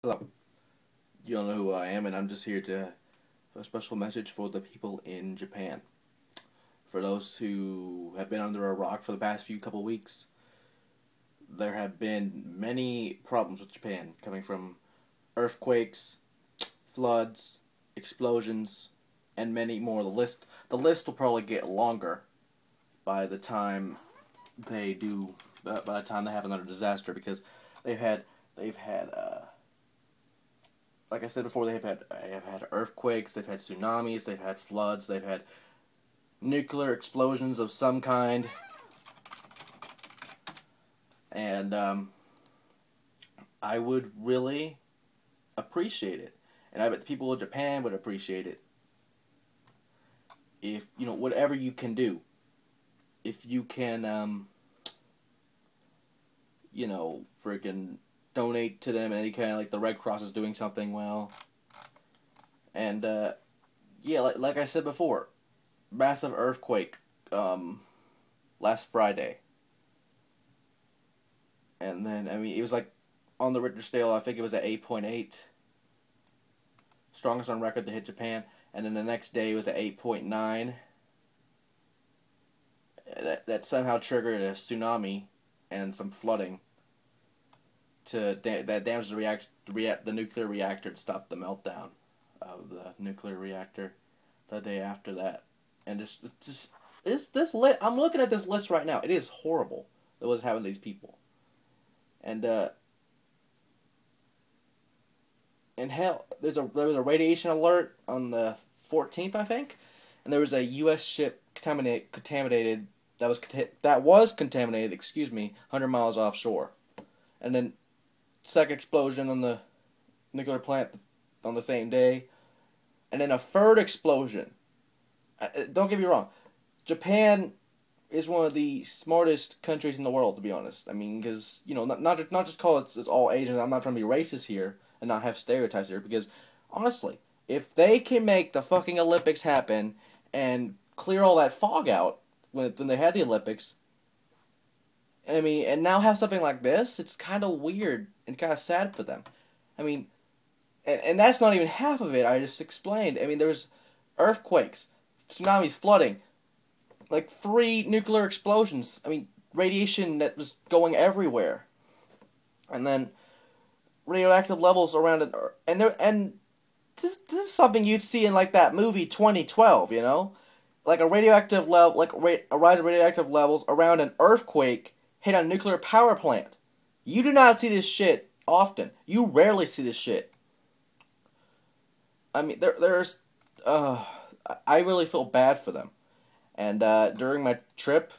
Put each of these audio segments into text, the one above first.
Hello, you don't know who I am, and I'm just here to have a special message for the people in Japan. For those who have been under a rock for the past few couple weeks, there have been many problems with Japan, coming from earthquakes, floods, explosions, and many more. The list will probably get longer by the time by the time they have another disaster, because they've had like I said before, they have had earthquakes, they've had tsunamis, they've had floods, they've had nuclear explosions of some kind, and I would really appreciate it, and I bet the people of Japan would appreciate it if, whatever you can do, if you can, freaking donate to them in any kind, like the Red Cross is doing something well. And, yeah, like I said before, massive earthquake, last Friday. And then, it was like, on the Richter scale, I think it was at 8.8. Strongest on record to hit Japan. And then the next day it was at 8.9. That somehow triggered a tsunami and some flooding that damaged the nuclear reactor to stop the meltdown of the nuclear reactor the day after that. And just is this lit? I'm looking at this list right now. It is horrible that was happening to these people. And hell, there was a radiation alert on the 14th, I think, and there was a U.S. ship contaminated that was contaminated. 100 miles offshore, and then second explosion on the nuclear plant on the same day, and then a third explosion. Don't get me wrong, Japan is one of the smartest countries in the world, to be honest. Because not just call it's all Asian. I'm not trying to be racist here and not have stereotypes here, because honestly, if they can make the fucking Olympics happen and clear all that fog out when they had the Olympics, and now have something like this, it's kind of weird and kind of sad for them. And that's not even half of it. I just explained. There was earthquakes, tsunamis, flooding, like 3 nuclear explosions. Radiation that was going everywhere, and then radioactive levels around it, and this is something you'd see in like that movie 2012, like a radioactive level, a rise of radioactive levels around an earthquake hit a nuclear power plant. You do not see this shit often. You rarely see this shit. There's I really feel bad for them. And during my trip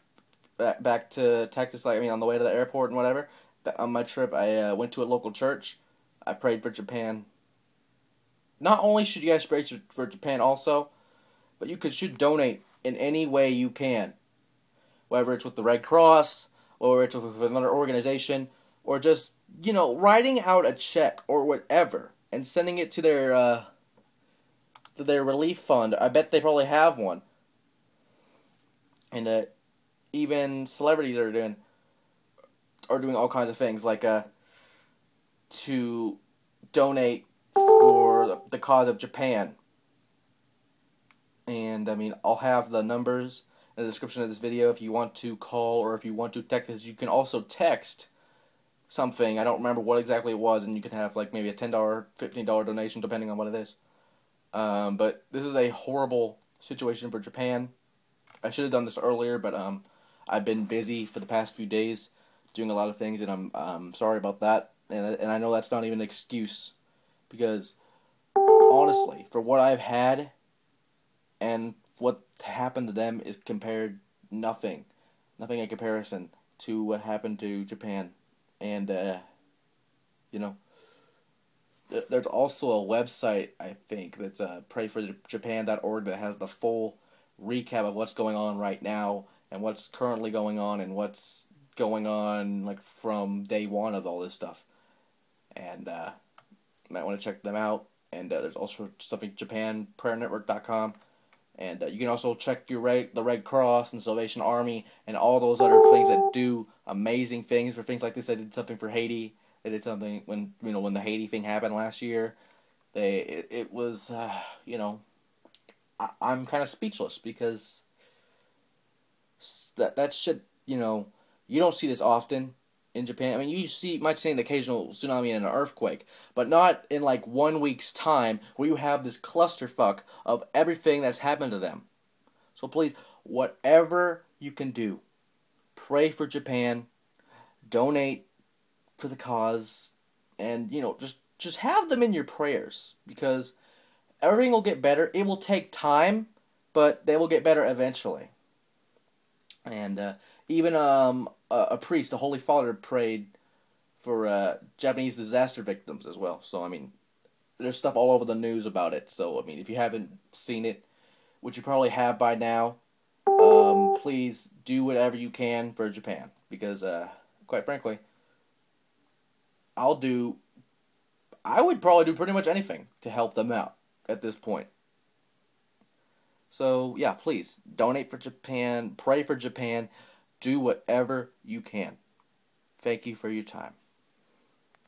back to Texas, on the way to the airport and whatever, on my trip, I went to a local church. I prayed for Japan. Not only should you guys pray for Japan also, but you should donate in any way you can. Whether it's with the Red Cross, or it's with another organization, or just, writing out a check or whatever and sending it to their relief fund. I bet they probably have one. And even celebrities are doing all kinds of things, like to donate for the cause of Japan. And I'll have the numbers in the description of this video if you want to call, or if you want to text. You can also text something. I don't remember what exactly it was, and you can have maybe a $10, $15 donation depending on what it is. But this is a horrible situation for Japan. I should have done this earlier, but I've been busy for the past few days doing a lot of things, and I'm sorry about that. And I know that's not even an excuse, because honestly, for what I've had and what happened to them is nothing in comparison to what happened to Japan. And there's also a website, I think, that's prayforjapan.org, that has the full recap of what's going on right now and what's currently going on and what's going on from day one of all this stuff. And you might want to check them out. And there's also something JapanPrayerNetwork.com. And you can also check the Red Cross and Salvation Army and all those other things that do amazing things for things like this. They did something for Haiti. They did something when when the Haiti thing happened last year. It was I'm kind of speechless because that shit you don't see this often in Japan. I mean, might see an occasional tsunami and an earthquake, but not in like 1 week's time where you have this clusterfuck of everything that's happened to them. So please, whatever you can do, pray for Japan, donate for the cause, and just have them in your prayers because everything will get better. It will take time, but they will get better eventually. And even a priest, the Holy Father, prayed for Japanese disaster victims as well. So I mean, there's stuff all over the news about it. So I mean, if you haven't seen it, which you probably have by now, please do whatever you can for Japan because, quite frankly, I would probably do pretty much anything to help them out at this point. So, yeah, please, donate for Japan, pray for Japan, do whatever you can. Thank you for your time.